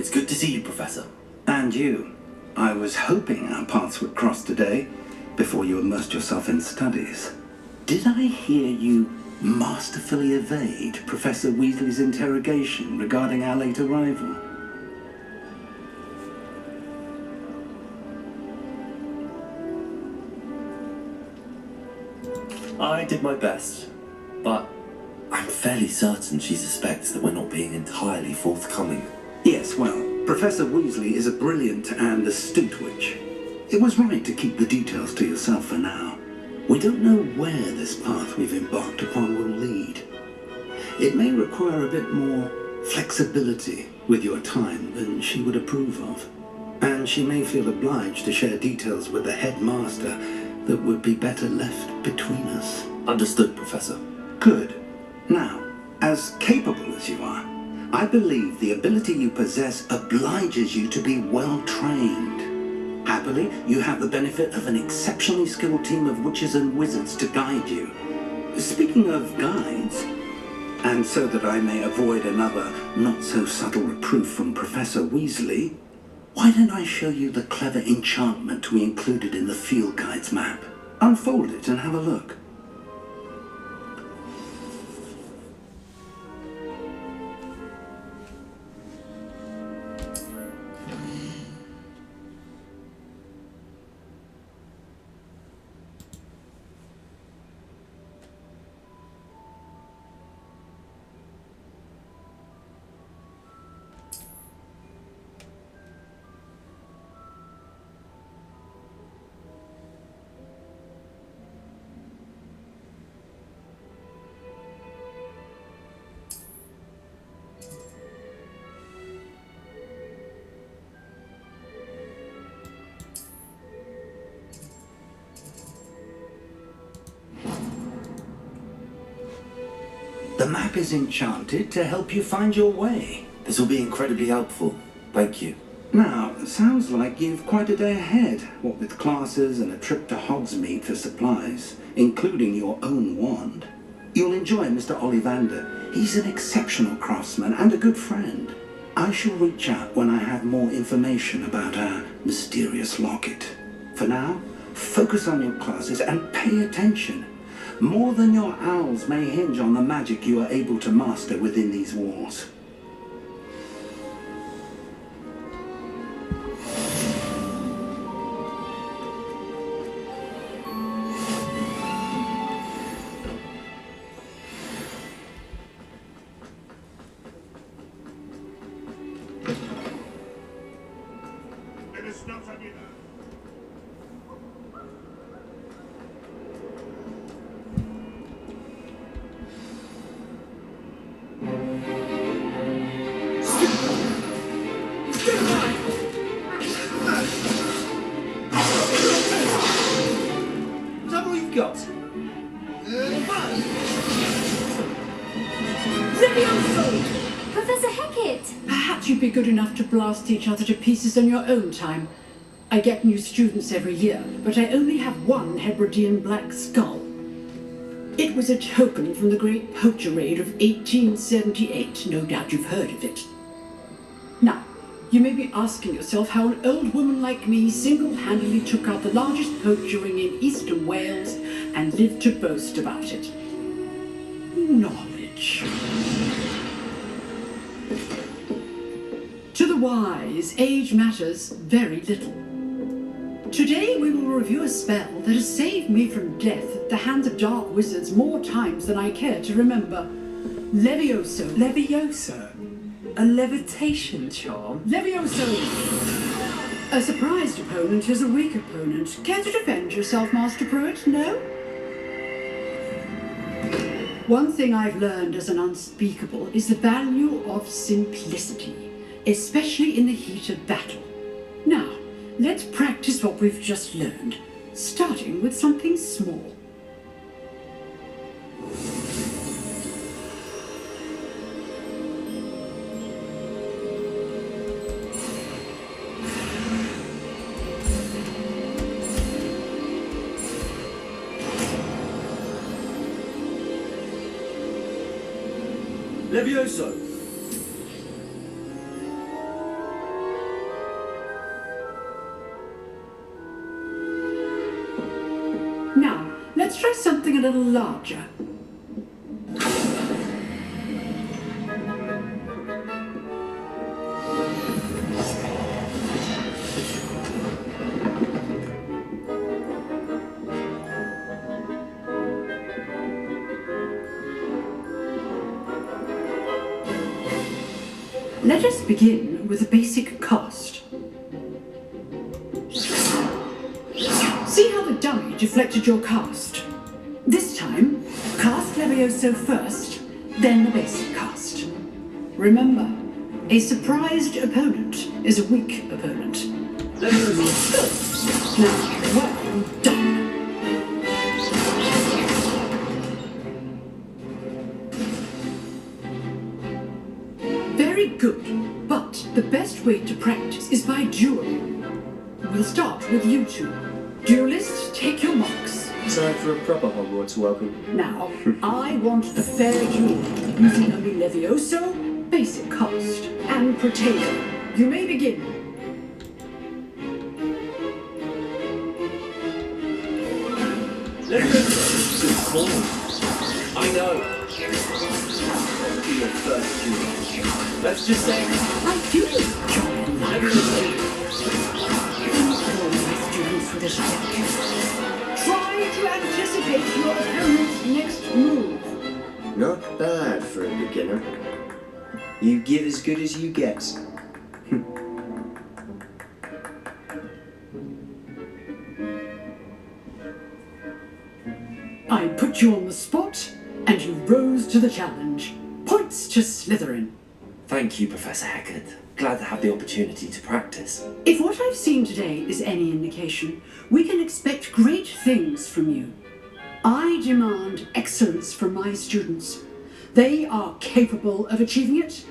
It's good to see you, Professor. And you. I was hoping our paths would cross today, before you immersed yourself in studies. Did I hear you masterfully evade Professor Weasley's interrogation regarding our late arrival? I did my best, but I'm fairly certain she suspects that we're not being entirely forthcoming. Yes, well, Professor Weasley is a brilliant and astute witch. It was right to keep the details to yourself for now. We don't know where this path we've embarked upon will lead. It may require a bit more flexibility with your time than she would approve of. And she may feel obliged to share details with the headmaster that would be better left between us. Understood, Professor. Good. Now, as capable as you are, I believe the ability you possess obliges you to be well trained. Happily, you have the benefit of an exceptionally skilled team of witches and wizards to guide you. Speaking of guides, and so that I may avoid another not-so-subtle reproof from Professor Weasley, why don't I show you the clever enchantment we included in the field guide's map? Unfold it and have a look. The map is enchanted to help you find your way. This will be incredibly helpful. Thank you. Now, sounds like you've quite a day ahead, what with classes and a trip to Hogsmeade for supplies, including your own wand. You'll enjoy Mr. Ollivander. He's an exceptional craftsman and a good friend. I shall reach out when I have more information about our mysterious locket. For now, focus on your classes and pay attention. More than your owls may hinge on the magic you are able to master within these walls. Professor Hecat! Perhaps you'd be good enough to blast each other to pieces on your own time. I get new students every year, but I only have one Hebridean black skull. It was a token from the Great Poacher Raid of 1878. No doubt you've heard of it. Now, you may be asking yourself how an old woman like me single-handedly took out the largest poacher ring in eastern Wales and lived to boast about it. Knowledge. To the wise, age matters very little. Today we will review a spell that has saved me from death at the hands of dark wizards more times than I care to remember. Levioso. Levioso? A levitation charm? Levioso! A surprised opponent is a weak opponent. Care to defend yourself, Master Pruitt? No? One thing I've learned as an unspeakable is the value of simplicity, especially in the heat of battle. Now, let's practice what we've just learned, starting with something small. Levioso! try something a little larger. Let us begin with a basic cast. See how the dummy deflected your cast? This time, cast Levioso first, then the basic cast. Remember, a surprised opponent is a weak opponent. Now, well done. Very good, but the best way to practice is by dueling. We'll start with you two. Duelists, take your marks. Time for a proper Hogwarts welcome. Now, I want a fair duel, using only Levioso, basic cast, and Protego. You may begin. Good call. I know. Be your first duel. Let's just say, I feel John my students for this check. Try to anticipate your opponent's next move. not bad for a beginner. You give as good as you get. I put you on the spot, and you rose to the challenge. Points to Slytherin. Thank you, Professor Hecat. Glad to have the opportunity to practice. If what I've seen today is any indication, we can expect great things from you. I demand excellence from my students. They are capable of achieving it,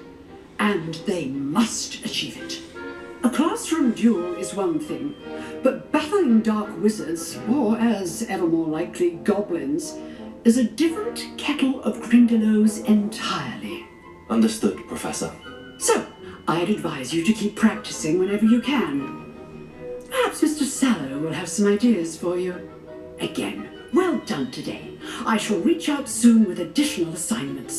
and they must achieve it. A classroom duel is one thing, but battling dark wizards, or as ever more likely, goblins, is a different kettle of grindylows entirely. Understood, Professor. So, I'd advise you to keep practicing whenever you can. Perhaps Mr. Sallow will have some ideas for you. Again, well done today. I shall reach out soon with additional assignments.